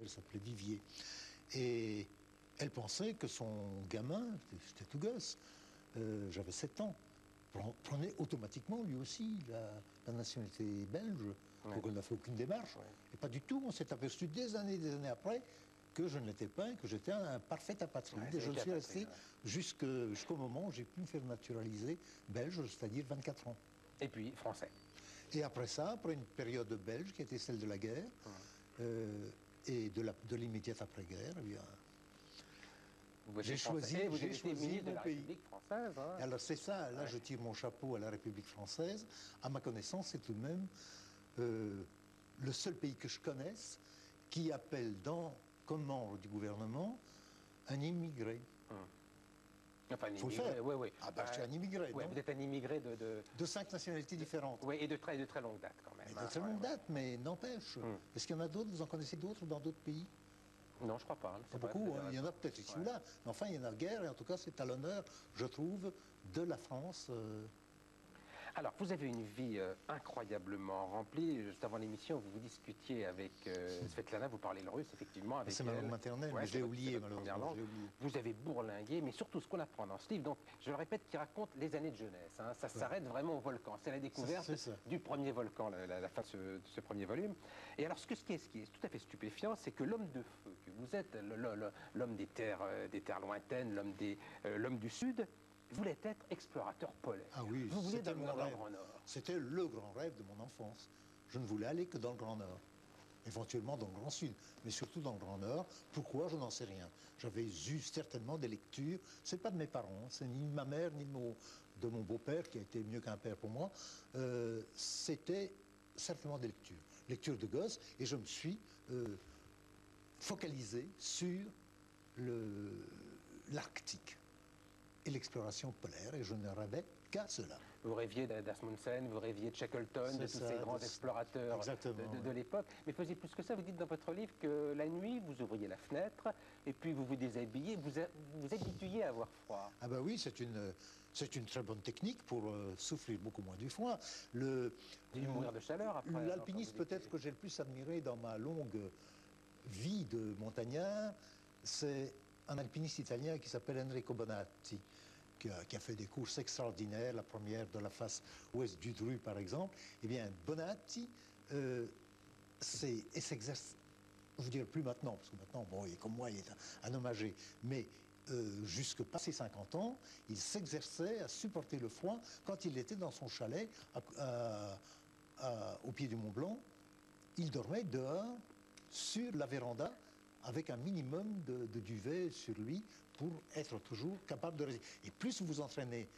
elle s'appelait Vivier. Et elle pensait que son gamin, j'étais tout gosse, j'avais 7 ans, prenait automatiquement lui aussi la nationalité belge, donc elle n'a fait aucune démarche. Et pas du tout, on s'est aperçu des années après que je ne l'étais pas, que j'étais un parfait apatride. Et je le suis resté jusqu'au moment où j'ai pu me faire naturaliser belge, c'est-à-dire 24 ans. Et puis français. Et après ça, après une période belge qui était celle de la guerre, et de l'immédiate après-guerre, eh bien, j'ai choisi mon pays. Française, hein. Alors c'est ça, là je tire mon chapeau à la République française. À ma connaissance, c'est tout de même le seul pays que je connaisse qui appelle comme membre du gouvernement un immigré. Enfin, un faut immigré, le faire. Oui. Ah ben, je suis un immigré. Oui, vous êtes un immigré de 5 nationalités différentes. Oui, et de très longue date quand même. Et de très longue date, mais n'empêche. Est-ce qu'il y en a d'autres? Vous en connaissez d'autres dans d'autres pays? Non, je crois pas. Pas beaucoup, hein. Il y en a peut-être ici ou là. Mais enfin, il y en a guère, et en tout cas, c'est à l'honneur, je trouve, de la France. Alors, vous avez une vie incroyablement remplie. Juste avant l'émission, vous discutiez avec Svetlana, vous parlez le russe, effectivement. C'est ma langue maternelle, mais je l'ai oublié, malheureusement. Vous avez bourlingué, mais surtout ce qu'on apprend dans ce livre, donc, je le répète, qui raconte les années de jeunesse. Hein. Ça s'arrête vraiment au volcan. C'est la découverte du premier volcan, la fin de ce premier volume. Et alors, ce qui est tout à fait stupéfiant, c'est que l'homme de feu, que vous êtes, l'homme des terres lointaines, l'homme du Sud, voulait être explorateur polaire. Ah oui, vous vouliez c'était dans le Grand Nord. C'était le grand rêve de mon enfance. Je ne voulais aller que dans le Grand Nord. Éventuellement dans le Grand Sud, mais surtout dans le Grand Nord. Pourquoi? Je n'en sais rien. J'avais eu certainement des lectures. C'est pas de mes parents, c'est ni de ma mère, ni de mon beau-père, qui a été mieux qu'un père pour moi. C'était certainement des lectures. Lectures de gosse, et je me suis focalisé sur l'Arctique et l'exploration polaire, et je ne rêvais qu'à cela. Vous rêviez d'Asmundsen, vous rêviez de Shackleton, de tous ces grands explorateurs de l'époque. Mais faisiez plus que ça, vous dites dans votre livre que la nuit, vous ouvriez la fenêtre, et puis vous vous déshabillez, vous habituiez à avoir froid. Ah ben oui, c'est une très bonne technique pour souffrir beaucoup moins du froid. Vous allez mourir de chaleur après. L'alpinisme peut-être que j'ai le plus admiré dans ma longue vie de montagnard, c'est un alpiniste italien qui s'appelle Enrico Bonatti, qui a fait des courses extraordinaires, la première de la face ouest du Dru, par exemple. Eh bien, Bonatti s'exerce, je veux dire plus maintenant, parce que maintenant, bon, comme moi, il est un homme âgé, mais jusque passé 50 ans, il s'exerçait à supporter le froid quand il était dans son chalet au pied du Mont Blanc. Il dormait dehors, sur la véranda, avec un minimum de duvet sur lui pour être toujours capable de résister. Et plus vous vous entraînez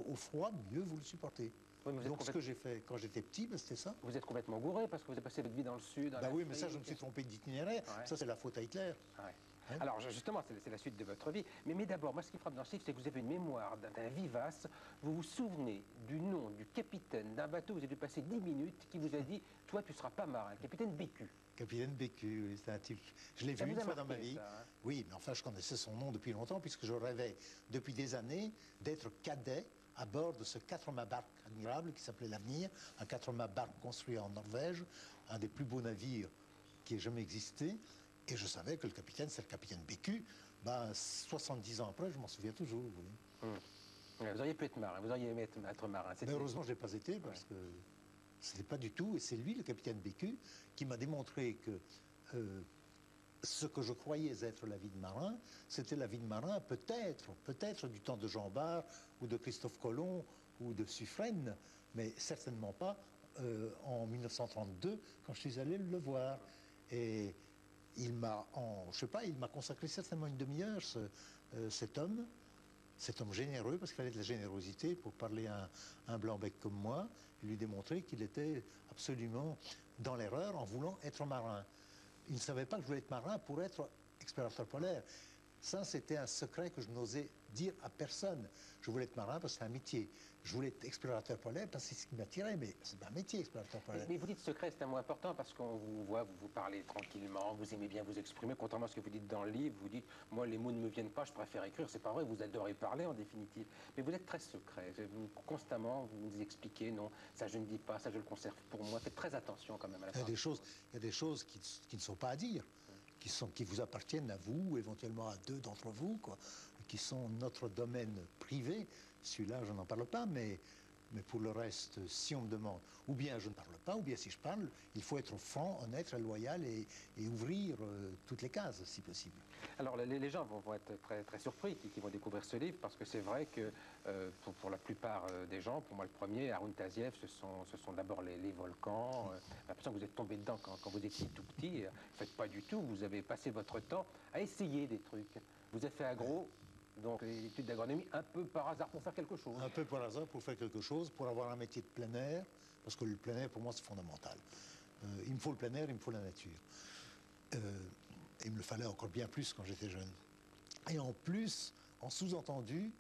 au froid, mieux vous le supportez. Oui, donc ce que j'ai fait quand j'étais petit, ben, c'était ça. Vous êtes complètement gouré parce que vous avez passé votre vie dans le Sud. Ben oui, mais ça, je me suis trompé d'itinéraire. Ouais. Ça, c'est la faute à Hitler. Ouais. Hein? Alors justement, c'est la suite de votre vie. Mais d'abord, moi, ce qui frappe dans ce livre, c'est que vous avez une mémoire d'un vivace. Vous vous souvenez du nom du capitaine d'un bateau, vous avez dû passer 10 minutes, qui vous a dit « Toi, tu ne seras pas marin », le capitaine Bécu. Capitaine Bécu, c'est un type... Je l'ai vu une fois dans ma vie. Ça, hein? Oui, mais enfin, je connaissais son nom depuis longtemps, puisque je rêvais depuis des années d'être cadet à bord de ce 4-mâts barque admirable qui s'appelait l'Avenir, un 4-mâts barque construit en Norvège, un des plus beaux navires qui ait jamais existé. Et je savais que le capitaine, c'est le capitaine Bécu. Ben, 70 ans après, je m'en souviens toujours. Oui. Vous auriez pu être marin, vous auriez aimé être marin. Mais heureusement, je ne l'ai pas été, parce que ce n'était pas du tout. Et c'est lui, le capitaine Bécu, qui m'a démontré que ce que je croyais être la vie de marin, c'était la vie de marin, peut-être du temps de Jean Bart, ou de Christophe Colomb, ou de Suffren, mais certainement pas en 1932, quand je suis allé le voir. Et il m'a, je sais pas, il m'a consacré certainement une demi-heure, cet homme généreux, parce qu'il fallait de la générosité pour parler à un blanc-bec comme moi, et lui démontrer qu'il était absolument dans l'erreur en voulant être marin. Il ne savait pas que je voulais être marin pour être explorateur polaire. Ça, c'était un secret que je n'osais dire à personne. Je voulais être marin parce que c'est un métier. Je voulais être explorateur polaire parce que c'est ce qui m'attirait, mais c'est pas un métier, explorateur polaire. Mais vous dites secret, c'est un mot important parce qu'on vous voit, vous parlez tranquillement, vous aimez bien vous exprimer, contrairement à ce que vous dites dans le livre, vous dites, moi les mots ne me viennent pas, je préfère écrire, c'est pas vrai, vous adorez parler en définitive. Mais vous êtes très secret, constamment vous nous expliquez, non, ça je ne dis pas, ça je le conserve pour moi, faites très attention quand même à la fin. Il y a des choses qui ne sont pas à dire. qui vous appartiennent à vous, ou éventuellement à 2 d'entre vous, quoi, qui sont notre domaine privé. Celui-là, je n'en parle pas, mais pour le reste, si on me demande, ou bien je ne parle pas, ou bien si je parle, il faut être franc, honnête, loyal et ouvrir toutes les cases, si possible. Alors les gens vont être très, très surpris qui vont découvrir ce livre, parce que c'est vrai que pour la plupart des gens, pour moi le premier, Haroun Tazieff, ce sont d'abord les volcans. L'impression que vous êtes tombé dedans quand vous étiez tout petit. En fait, pas du tout. Vous avez passé votre temps à essayer des trucs. Vous avez fait agro. Donc, les études d'agronomie, un peu par hasard pour faire quelque chose. Un peu par hasard pour faire quelque chose, pour avoir un métier de plein air, parce que le plein air, pour moi, c'est fondamental. Il me faut le plein air, il me faut la nature. Il me le fallait encore bien plus quand j'étais jeune. Et en plus, en sous-entendu,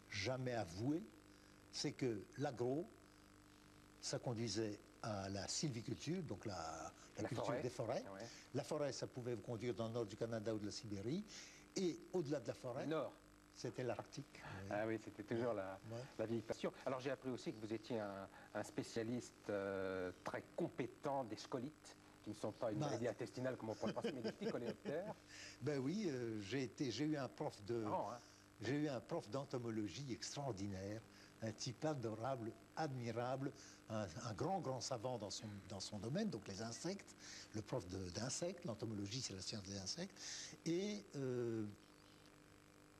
jamais avoué, c'est que l'agro, ça conduisait à la sylviculture, donc la culture des forêts. Ouais. La forêt, ça pouvait vous conduire dans le nord du Canada ou de la Sibérie. Et au-delà de la forêt, nord, c'était l'Arctique. Oui. Ah oui, c'était toujours la vieille passion. Alors j'ai appris aussi que vous étiez un spécialiste très compétent des scolites, qui ne sont pas une maladie intestinale comme on pourrait penser, mais des petits coléoptères. Ben oui, j'ai eu un prof j'ai eu un prof d'entomologie extraordinaire, un type adorable, admirable, un grand savant dans son domaine, donc les insectes, le prof d'insectes, l'entomologie c'est la science des insectes, et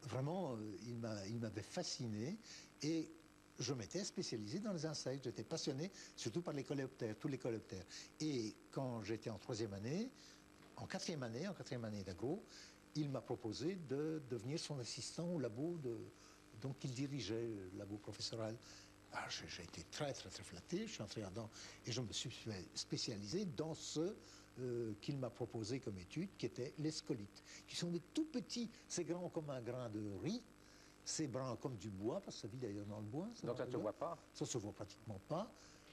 vraiment il m'avait fasciné, et je m'étais spécialisé dans les insectes, j'étais passionné surtout par les coléoptères, tous les coléoptères. Et quand j'étais en en quatrième année d'agro, il m'a proposé de devenir son assistant au labo donc il dirigeait, le labo professoral. J'ai été très flatté, je suis entré là-dedans et je me suis spécialisé dans ce qu'il m'a proposé comme étude, qui était les scolites, qui sont des tout petits, c'est grand comme un grain de riz, c'est brun comme du bois, parce que ça vit d'ailleurs dans le bois. Donc ça ne se voit pas? Ça ne se voit pratiquement pas,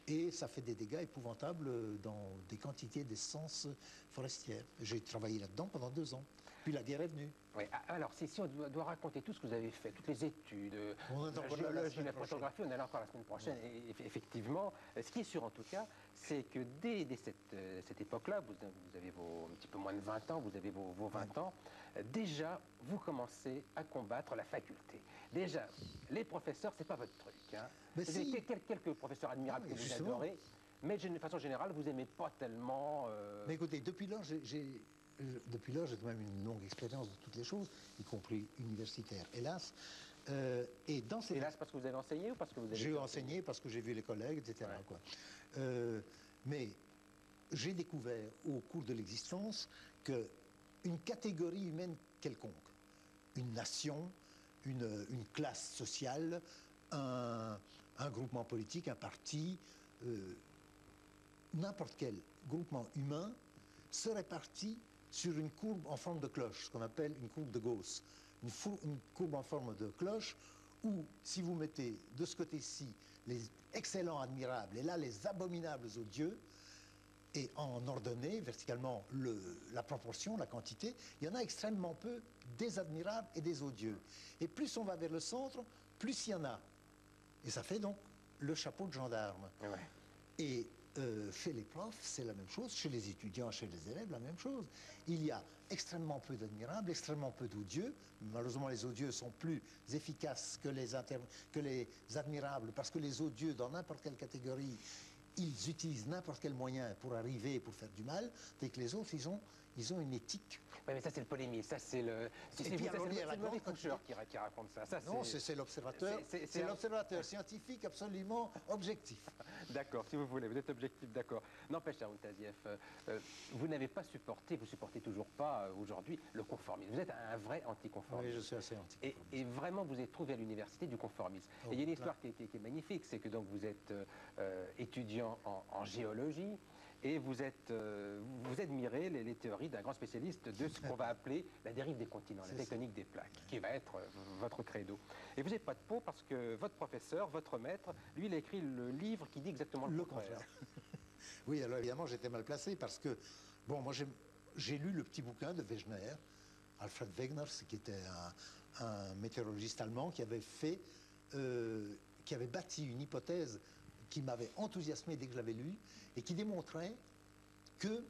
et ça fait des dégâts épouvantables dans des quantités d'essences forestières. J'ai travaillé là-dedans pendant 2 ans. Puis la guerre est venue. Oui, alors si on doit raconter tout ce que vous avez fait, toutes les études, la géologie, la photographie, on est là encore la semaine prochaine. Ouais. Et effectivement, ce qui est sûr en tout cas, c'est que dès cette époque-là, vous avez un petit peu moins de 20 ans, vous avez vos 20 ans, déjà vous commencez à combattre la faculté. Déjà, les professeurs, c'est pas votre truc. Hein. Vous avez quelques professeurs admirables que vous adorez, mais de façon générale, vous n'aimez pas tellement... Mais écoutez, depuis lors, j'ai quand même une longue expérience de toutes les choses, y compris universitaire, hélas. Hélas, parce que vous avez enseigné ou parce que vous avez... J'ai enseigné parce que j'ai vu les collègues, etc. Ouais. Quoi. Mais j'ai découvert au cours de l'existence qu'une catégorie humaine quelconque, une nation, une classe sociale, un groupement politique, un parti, n'importe quel groupement humain serait parti sur une courbe en forme de cloche, ce qu'on appelle une courbe de Gauss. Une courbe en forme de cloche où, si vous mettez de ce côté-ci les excellents, admirables, et là les abominables odieux, et en ordonnée, verticalement, la proportion, la quantité, il y en a extrêmement peu des admirables et des odieux. Et plus on va vers le centre, plus il y en a. Et ça fait donc le chapeau de gendarme. Ouais. Et chez les profs, c'est la même chose, chez les étudiants, chez les élèves, la même chose. Il y a extrêmement peu d'admirables, extrêmement peu d'odieux. Malheureusement, les odieux sont plus efficaces que les admirables, parce que les odieux, dans n'importe quelle catégorie, ils utilisent n'importe quel moyen pour arriver et pour faire du mal, dès que les autres, ils ont une éthique. Oui, mais ça, c'est le polémiste. Ça, c'est le mauvais coucheur qui raconte ça. Non, c'est l'observateur. C'est l'observateur scientifique absolument objectif. D'accord, si vous voulez, vous êtes objectif, d'accord. N'empêche, Haroun Tazieff, vous n'avez pas supporté, vous supportez toujours pas aujourd'hui le conformisme. Vous êtes un vrai anticonformiste. Oui, je suis assez anticonformiste. Et vraiment, vous êtes trouvé à l'université du conformisme. Et il y a une histoire qui est magnifique, c'est que donc vous êtes étudiant en géologie. Et vous admirez les théories d'un grand spécialiste de ce qu'on va appeler la dérive des continents, la tectonique des plaques, qui va être votre credo. Et vous n'avez pas de peau parce que votre professeur, votre maître, lui, il a écrit le livre qui dit exactement le contraire. Oui, alors évidemment, j'étais mal placé parce que, bon, moi j'ai lu le petit bouquin de Wegener, Alfred Wegener, qui était un météorologiste allemand qui avait bâti une hypothèse qui m'avait enthousiasmé dès que je l'avais lu, et qui démontrait que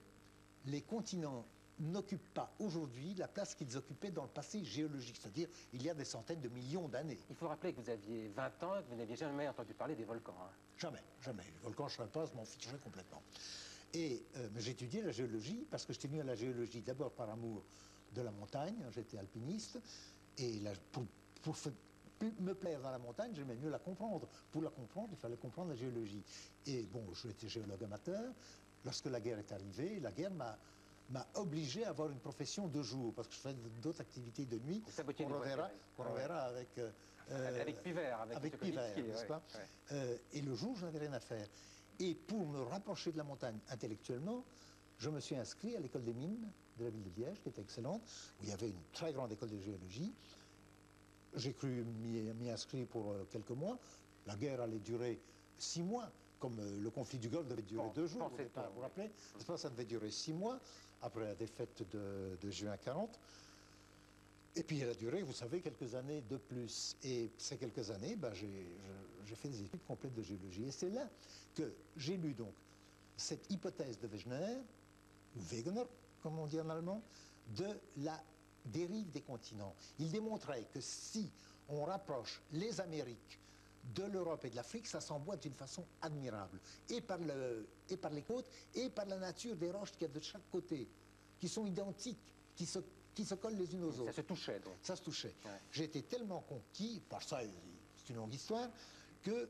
les continents n'occupent pas aujourd'hui la place qu'ils occupaient dans le passé géologique, c'est-à-dire il y a des centaines de millions d'années. Il faut rappeler que vous aviez 20 ans et que vous n'aviez jamais entendu parler des volcans. Hein. Jamais, jamais. Les volcans, je ne savais pas, je m'en ficherais complètement. Et j'ai étudié la géologie parce que j'étais venu à la géologie d'abord par amour de la montagne, j'étais alpiniste, et pour me plaire dans la montagne, j'aimais mieux la comprendre. Pour la comprendre, il fallait comprendre la géologie. Et bon, j'étais géologue amateur. Lorsque la guerre est arrivée, la guerre m'a obligé à avoir une profession de jour, parce que je faisais d'autres activités de nuit, qu'on reverra avec Pivert, n'est-ce pas? Et le jour, je n'avais rien à faire. Et pour me rapprocher de la montagne intellectuellement, je me suis inscrit à l'école des mines de la ville de Liège, qui était excellente, où il y avait une très grande école de géologie. J'ai cru m'y inscrire pour quelques mois. La guerre allait durer 6 mois, comme le conflit du Golfe devait durer 2 jours au départ, vous vous rappelez? Ça devait durer 6 mois, après la défaite de juin 40. Et puis elle a duré, vous savez, quelques années de plus. Et ces quelques années, j'ai fait des études complètes de géologie. Et c'est là que j'ai lu donc cette hypothèse de Wegener, ou Wegener, comme on dit en allemand, de la dérive des continents. Il démontrait que si on rapproche les Amériques de l'Europe et de l'Afrique, ça s'emboîte d'une façon admirable. Et par les côtes, et par la nature des roches qu'il y a de chaque côté, qui sont identiques, qui se collent les unes aux autres. Ça se touchait, donc. Ça se touchait. Ouais. J'ai été tellement conquis, par ça, c'est une longue histoire, que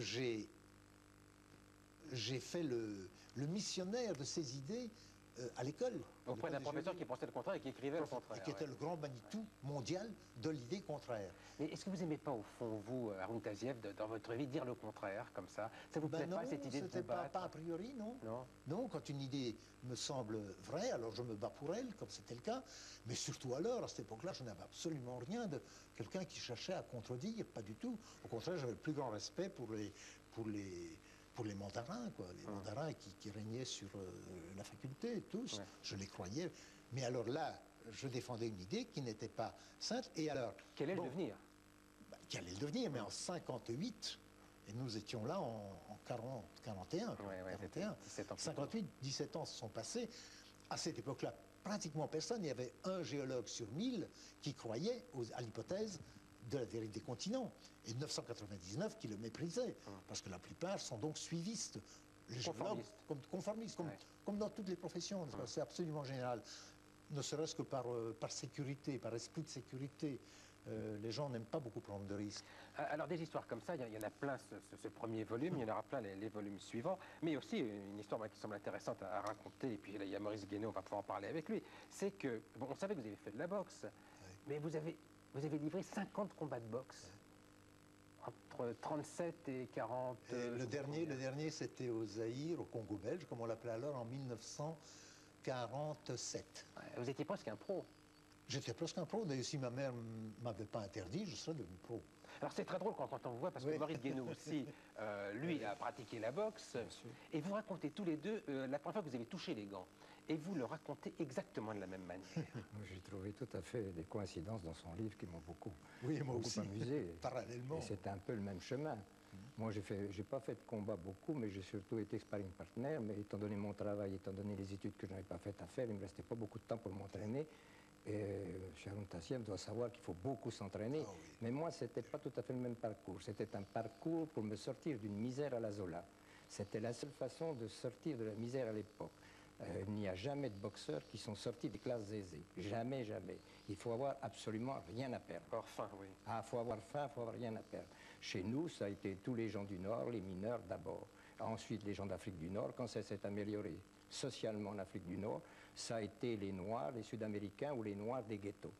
j'ai fait le missionnaire de ces idées à l'école. Auprès d'un professeur qui pensait le contraire et qui écrivait le contraire. Et qui était le grand Manitou mondial de l'idée contraire. Mais est-ce que vous n'aimez pas, au fond, vous, Haroun Taziev, dans votre vie, dire le contraire, comme ça? Ça vous plaît pas, cette idée de vous battre? Pas a priori, non. Non, quand une idée me semble vraie, alors je me bats pour elle, comme c'était le cas. Mais surtout alors, à cette époque-là, je n'avais absolument rien de quelqu'un qui cherchait à contredire, pas du tout. Au contraire, j'avais le plus grand respect pour les mandarins, quoi, les mandarins qui régnaient sur la faculté, tous, je les croyais. Mais alors là, je défendais une idée qui n'était pas sainte. Et alors, quel est le devenir? Quel est le devenir? Mais en 58, et nous étions là en 41. 58, 17 ans se sont passés. À cette époque-là, pratiquement personne. Il y avait un géologue sur 1000 qui croyait à l'hypothèse de la dérive des continents, et 999 qui le méprisaient, parce que la plupart sont donc suivistes, les géologues, conformistes, comme dans toutes les professions, c'est absolument général, ne serait-ce que par sécurité, par esprit de sécurité. Les gens n'aiment pas beaucoup prendre de risques. Alors des histoires comme ça, il y en a plein ce premier volume, il y en aura plein les volumes suivants, mais aussi une histoire qui semble intéressante à raconter, et puis là il y a Maurice Guénaud, on va pouvoir en parler avec lui, c'est que, bon, on savait que vous avez fait de la boxe, mais vous avez livré 50 combats de boxe, entre 37 et 40... le dernier c'était au Zaïre, au Congo belge, comme on l'appelait alors, en 1947. Vous étiez presque un pro. J'étais presque un pro, d'ailleurs si ma mère ne m'avait pas interdit, je serais devenu pro. Alors c'est très drôle quand on vous voit, parce que Maurice Guénaud aussi, lui, a pratiqué la boxe, et vous racontez tous les deux la première fois que vous avez touché les gants, et vous le racontez exactement de la même manière. J'ai trouvé tout à fait des coïncidences dans son livre qui m'ont beaucoup amusé. Parallèlement. Et c'était un peu le même chemin. Moi, j'ai pas fait de combat beaucoup, mais j'ai surtout été sparring partner, mais étant donné mon travail, étant donné les études que je n'avais pas faites à faire, il ne me restait pas beaucoup de temps pour m'entraîner. Et Haroun Taziev doit savoir qu'il faut beaucoup s'entraîner. Ah, oui. Mais moi, ce n'était pas tout à fait le même parcours. C'était un parcours pour me sortir d'une misère à la Zola. C'était la seule façon de sortir de la misère à l'époque. Il n'y a jamais de boxeurs qui sont sortis des classes aisées. Jamais, jamais. Il faut avoir absolument rien à perdre. Avoir faim, oui. Ah, il faut avoir faim, il faut avoir rien à perdre. Chez nous, ça a été tous les gens du Nord, les mineurs d'abord. Ensuite, les gens d'Afrique du Nord, quand ça s'est amélioré socialement en Afrique du Nord, ça a été les Noirs, les Sud-Américains ou les Noirs des ghettos.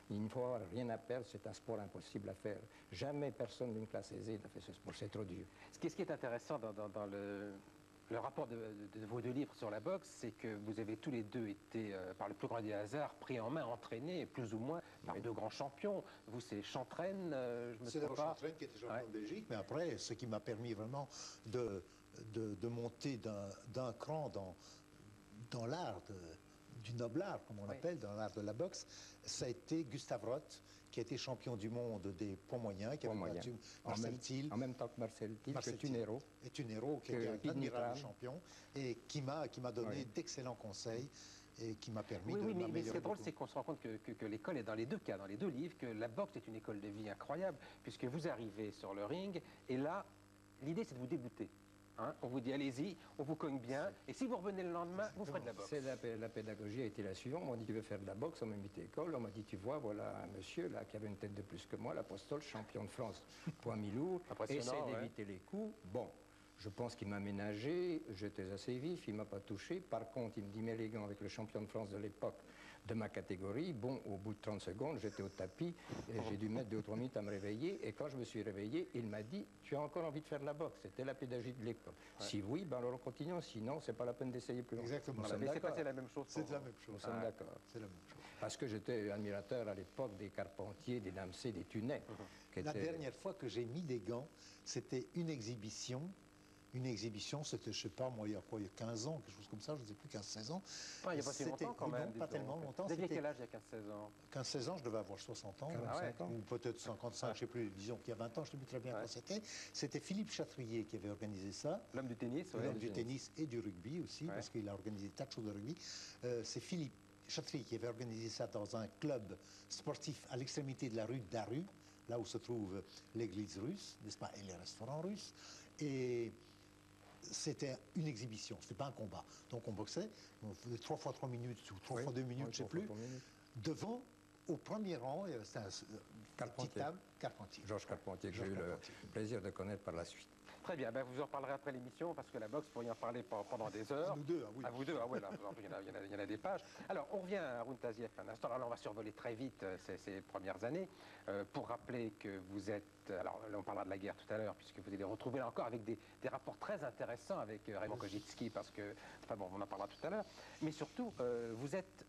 Il ne faut avoir rien à perdre, c'est un sport impossible à faire. Jamais personne d'une classe aisée n'a fait ce sport, c'est trop dur. Ce qui est intéressant dans le rapport de vos deux livres sur la boxe, c'est que vous avez tous les deux été, par le plus grand des hasards, pris en main, entraînés, plus ou moins, par deux grands champions. Vous, c'est Chantraine, je me trompe pas. C'est Chantraine qui était champion de Belgique, mais après, ce qui m'a permis vraiment de monter d'un cran dans l'art du noble art, comme on l'appelle, dans l'art de la boxe, ça a été Gustave Roth, qui a été champion du monde des poids moyens, qui avait battu Marcel Thiel. En même temps que Marcel Thiel, que Tunero. Et Tunero, qui était un admirable champion, et qui m'a donné d'excellents conseils. et qui m'a permis oui, de oui, mais ce qui m'améliorer est drôle, beaucoup. c'est qu'on se rend compte que l'école est dans les deux cas, dans les deux livres, que la boxe est une école de vie incroyable, puisque vous arrivez sur le ring, et là, l'idée c'est de vous débuter. Hein, on vous dit allez-y, on vous cogne bien, et si vous revenez le lendemain, vous ferez de la boxe. La pédagogie a été la suivante. On m'a dit tu veux faire de la boxe, on m'a invité à l'école, on m'a dit tu vois, voilà un monsieur là qui avait une tête de plus que moi, l'apostole, champion de France, poids mi-lourd, essaie d'éviter les coups. Bon, je pense qu'il m'a ménagé, j'étais assez vif, il ne m'a pas touché. Par contre, il me dit mets les gants avec le champion de France de l'époque de ma catégorie. Bon, au bout de 30 secondes, j'étais au tapis et j'ai dû mettre 2 ou 3 minutes à me réveiller. Et quand je me suis réveillé, il m'a dit tu as encore envie de faire de la boxe? C'était la pédagogie de l'école. Ouais. Si oui, ben alors on continue. Sinon, c'est pas la peine d'essayer plus longtemps. Exactement. Voilà, mais c'est passé la même chose. C'est la même chose. Nous sommes d'accord. C'est la même chose. Parce que j'étais admirateur à l'époque des Carpentier, des Damsé, des Tunet. La dernière fois que j'ai mis des gants, c'était une exhibition. Une exhibition, c'était, je ne sais pas, moi, il y a 15 ans, quelque chose comme ça, je ne sais plus, 15-16 ans. Ah, il n'y a pas si longtemps quand même. Non, pas tellement longtemps. Vous aviez quel âge il y a 15-16 ans? 15-16 ans, je devais avoir 60 ans. 45 ans. Ou peut-être 55, je ne sais plus, disons qu'il y a 20 ans, je ne sais plus très bien quand c'était. C'était Philippe Chatrier qui avait organisé ça. L'homme du tennis, oui. L'homme du tennis et du rugby aussi, parce qu'il a organisé des tas de choses de rugby. C'est Philippe Chatrier qui avait organisé ça dans un club sportif à l'extrémité de la rue Daru, là où se trouve l'église russe, n'est-ce pas, et les restaurants russes. Et c'était une exhibition, ce n'était pas un combat. Donc on boxait, on faisait 3 fois 3 minutes ou 3 fois 2 minutes, je ne sais plus, devant, au premier rang, c'était une petite table, Carpentier. Georges Carpentier, que j'ai eu le plaisir de connaître par la suite. Très bien, ben vous en reparlerez après l'émission, parce que la boxe, vous pourriez en parler pendant des heures. À nous deux, ah oui. À vous deux, ah ouais, là, il y en a des pages. Alors, on revient à Haroun Tazieff un instant. Alors là, on va survoler très vite ces premières années, pour rappeler que vous êtes... Alors là, on parlera de la guerre tout à l'heure, puisque vous allez retrouver là encore avec des rapports très intéressants avec Raymond Kojitski, parce que... Enfin bon, on en parlera tout à l'heure. Mais surtout, vous êtes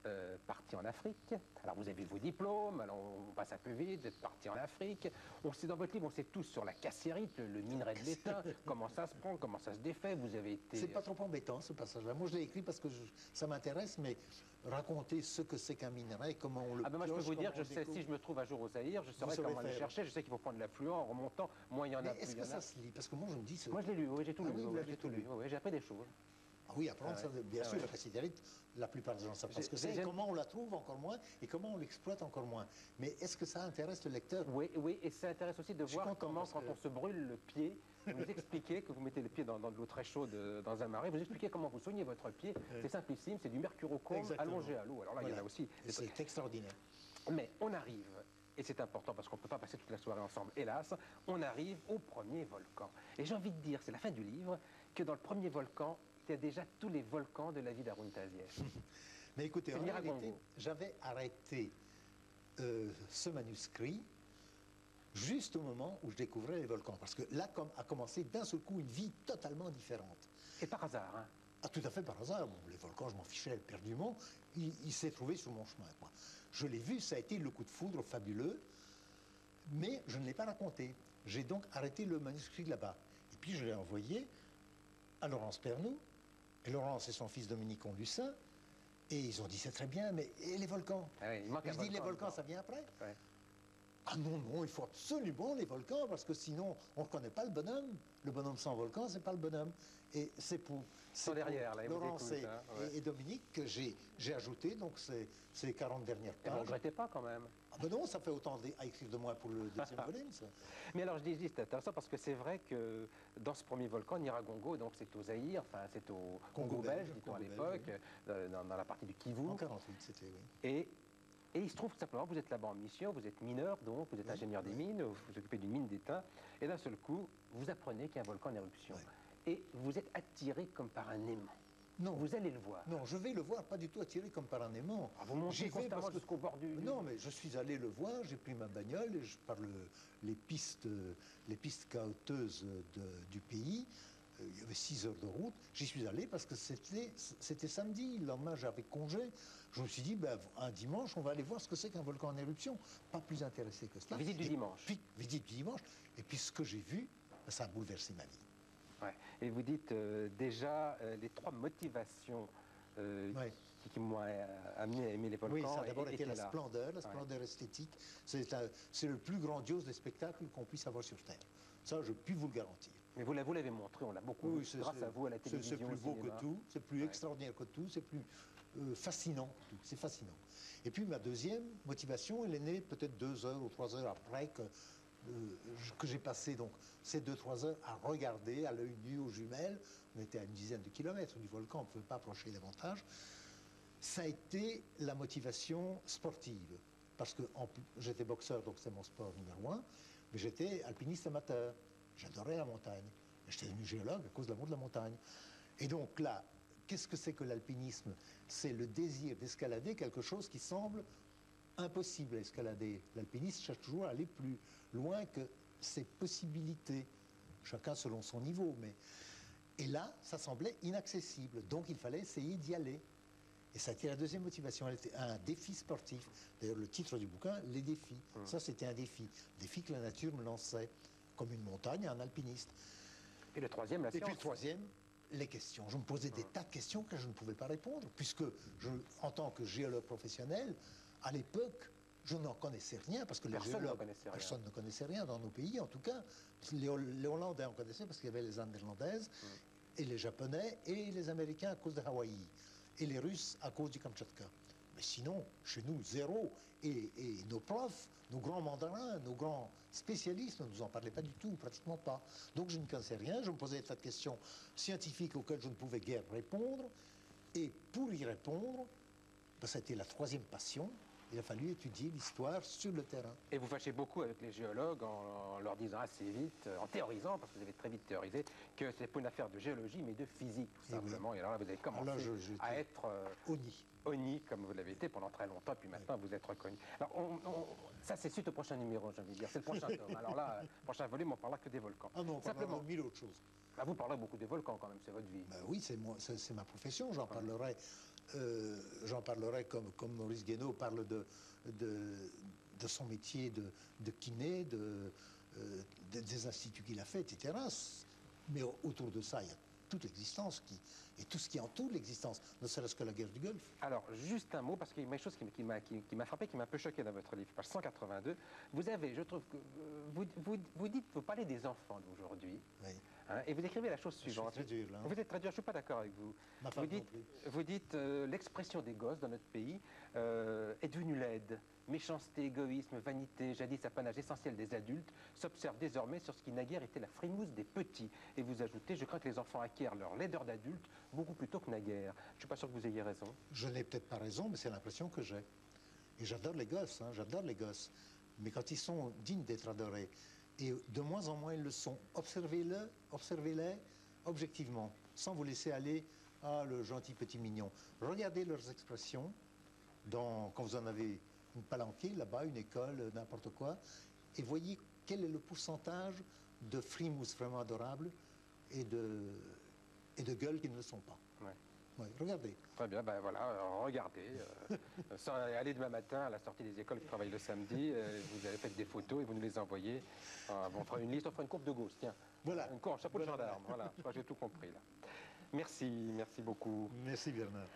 parti en Afrique. Alors, vous avez vos diplômes, alors on passe un peu vite, vous êtes parti en Afrique. On sait dans votre livre, on sait tous sur la cassérite, le minerai de l'étain, comment ça se prend, comment ça se défait. Vous avez été... C'est pas trop embêtant, ce passage-là. Moi, je l'ai écrit parce que ça m'intéresse, mais raconter ce que c'est qu'un minerai, comment on le moi, je peux vous dire, je sais, si je me trouve un jour au Zaïre, je saurais comment aller chercher. Je sais qu'il faut prendre l'affluent en remontant. Moins il y en a, plus est-ce il y en que a. ça se lit? Parce que moi, je me dis... Moi, je l'ai lu, oui, j'ai tout lu. Oui, vous l'avez j'ai tout lu. Oui, j'ai appris des choses. Ah oui, apprendre, ça, bien sûr, la cassérite, la plupart des gens savent pas ce que c'est, comment on la trouve encore moins, et comment on l'exploite encore moins. Mais est-ce que ça intéresse le lecteur? Oui, oui, et ça intéresse aussi de voir comment, quand on se brûle le pied, vous expliquez que vous mettez le pied dans de l'eau très chaude dans un marais, vous expliquez comment vous soignez votre pied. C'est simplissime, c'est du mercurochrome allongé à l'eau. Alors là, il y en a aussi. C'est extraordinaire. Mais on arrive, et c'est important parce qu'on ne peut pas passer toute la soirée ensemble, hélas, on arrive au premier volcan. Et j'ai envie de dire, c'est la fin du livre, que dans le premier volcan, il y a déjà tous les volcans de la vie d'Haroun Tazieff. Mais écoutez, en réalité, j'avais arrêté ce manuscrit juste au moment où je découvrais les volcans. Parce que là a commencé d'un seul coup une vie totalement différente. Et par hasard, hein? Ah, tout à fait par hasard. Bon, les volcans, je m'en fichais éperdument. Il s'est trouvé sur mon chemin, quoi. Je l'ai vu, ça a été le coup de foudre fabuleux, mais je ne l'ai pas raconté. J'ai donc arrêté le manuscrit là-bas. Et puis je l'ai envoyé à Laurence Pernoud. Et Laurence et son fils Dominique ont lu ça. Et ils ont dit, c'est très bien, mais et les volcans? Ah oui, il manque un volcan. Je dis, les volcans, ça vient après? Ouais. Ah non, non, il faut absolument les volcans, parce que sinon, on ne reconnaît pas le bonhomme. Le bonhomme sans volcan, c'est pas le bonhomme. Et c'est pour derrière, là, Laurence et Dominique que j'ai ajouté donc ces 40 dernières pages. Et vous ne regrettez pas quand même? Ah ben non, ça fait autant à écrire de moi pour le deuxième volume, ça. Mais alors, je dis, c'est intéressant parce que c'est vrai que dans ce premier volcan, Nyiragongo, donc c'est au Zaïre, enfin c'est au Congo belge, dit-on à l'époque, dans la partie du Kivu. En 48, c'était, oui. Et il se trouve que simplement, vous êtes là-bas en mission, vous êtes mineur, donc vous êtes ingénieur des mines, vous vous occupez d'une mine d'étain, et d'un seul coup, vous apprenez qu'il y a un volcan en éruption. Et vous êtes attiré comme par un aimant. Non. Vous allez le voir. Non, je vais le voir, pas du tout attiré comme par un aimant. Ah, vous montez constamment jusqu'au bord du... Non, mais je suis allé le voir, j'ai pris ma bagnole, et par les pistes caoteuses du pays. Il y avait 6 heures de route. J'y suis allé parce que c'était samedi. Le lendemain, j'avais congé. Je me suis dit, ben, un dimanche, on va aller voir ce que c'est qu'un volcan en éruption. Pas plus intéressé que cela. Visite du dimanche. Puis, visite du dimanche. Et puis, ce que j'ai vu, ça a bouleversé ma vie. Ouais. Et vous dites déjà les 3 motivations qui m'ont amené à aimer les volcans. Oui, ça a d'abord été la splendeur esthétique. C'est le plus grandiose des spectacles qu'on puisse avoir sur Terre. Ça, je puis vous le garantir. Mais vous l'avez montré, on l'a beaucoup vu, grâce à vous à la télévision. C'est plus beau que tout, c'est plus extraordinaire que tout, c'est plus fascinant, c'est fascinant. Et puis ma deuxième motivation, elle est née peut-être 2 heures ou 3 heures après que j'ai passé donc ces 2-3 heures à regarder à l'œil nu aux jumelles. On était à une dizaine de kilomètres du volcan, on ne pouvait pas approcher davantage. Ça a été la motivation sportive, parce que j'étais boxeur, donc c'est mon sport numéro 1, mais j'étais alpiniste amateur. J'adorais la montagne. J'étais devenu géologue à cause de l'amour de la montagne. Et donc là, qu'est-ce que c'est que l'alpinisme? C'est le désir d'escalader quelque chose qui semble impossible à escalader. L'alpiniste cherche toujours à aller plus loin que ses possibilités, chacun selon son niveau. Et là, ça semblait inaccessible, donc il fallait essayer d'y aller. Et ça a été la deuxième motivation, elle était un défi sportif. D'ailleurs, le titre du bouquin, Les défis. Ça, c'était un défi que la nature me lançait, comme une montagne à un alpiniste. Et le troisième, la science. Et puis le troisième, les questions. Je me posais des tas de questions que je ne pouvais pas répondre, puisque en tant que géologue professionnel, à l'époque, je n'en connaissais rien, parce que personne ne connaissait rien dans nos pays, en tout cas. Les Hollandais en connaissaient parce qu'il y avait les Indes néerlandaises, et les Japonais, et les Américains à cause de Hawaï, et les Russes à cause du Kamtchatka. Mais sinon, chez nous, zéro. Et nos profs, nos grands mandarins, nos grands spécialistes ne nous en parlaient pas du tout, pratiquement pas. Donc je ne connaissais rien, je me posais des tas de questions scientifiques auxquelles je ne pouvais guère répondre. Et pour y répondre, ça a été la troisième passion. Il a fallu étudier l'histoire sur le terrain. Et vous fâchez beaucoup avec les géologues en leur disant assez vite, en théorisant, parce que vous avez très vite théorisé, que ce n'est pas une affaire de géologie, mais de physique, tout simplement. Et alors là, vous avez commencé à être honni, comme vous l'avez été pendant très longtemps, puis maintenant vous êtes reconnu. Alors, ça, c'est suite au prochain numéro, j'ai envie de dire. C'est le prochain tome. Alors là, le prochain volume, on parlera que des volcans. Ah non, on parlera de mille autres choses. Là, vous parlerez beaucoup des volcans, quand même, c'est votre vie. Ben oui, c'est ma profession, j'en parlerai. J'en parlerai comme Maurice Guénaud parle de son métier de kiné, des instituts qu'il a fait, etc. Mais autour de ça, il y a toute l'existence et tout ce qui entoure l'existence, ne serait-ce que la guerre du Golfe. Alors, juste un mot, parce qu'il y a une chose qui m'a frappé, qui m'a un peu choqué dans votre livre, page 182. Vous avez, je trouve que vous parlez des enfants d'aujourd'hui. Oui. Hein, et vous écrivez la chose suivante. Je suis très dur, là. Vous êtes très dur, je ne suis pas d'accord avec vous. Vous dites l'expression des gosses dans notre pays est devenue laide. Méchanceté, égoïsme, vanité, jadis apanage essentiel des adultes, s'observe désormais sur ce qui naguère était la frimousse des petits. Et vous ajoutez, je crains que les enfants acquièrent leur laideur d'adulte beaucoup plus tôt que naguère. Je ne suis pas sûr que vous ayez raison. Je n'ai peut-être pas raison, mais c'est l'impression que j'ai. Et j'adore les gosses, hein, j'adore les gosses. Mais quand ils sont dignes d'être adorés, et de moins en moins ils le sont, observez-les objectivement, sans vous laisser aller à le gentil petit mignon. Regardez leurs expressions quand vous en avez une palanquée, là-bas, une école, n'importe quoi, et voyez quel est le pourcentage de frimousse vraiment adorable et de gueules qui ne le sont pas. Ouais. Ouais, regardez. Très bien, ben voilà, regardez. Allez demain matin à la sortie des écoles qui travaillent le samedi, vous allez faire des photos et vous nous les envoyez. On fera une liste, on fera une courbe de Gauss, tiens. Voilà. Une courbe, chapeau de gendarme, voilà, je crois que j'ai tout compris là. Merci beaucoup. Merci Bernard.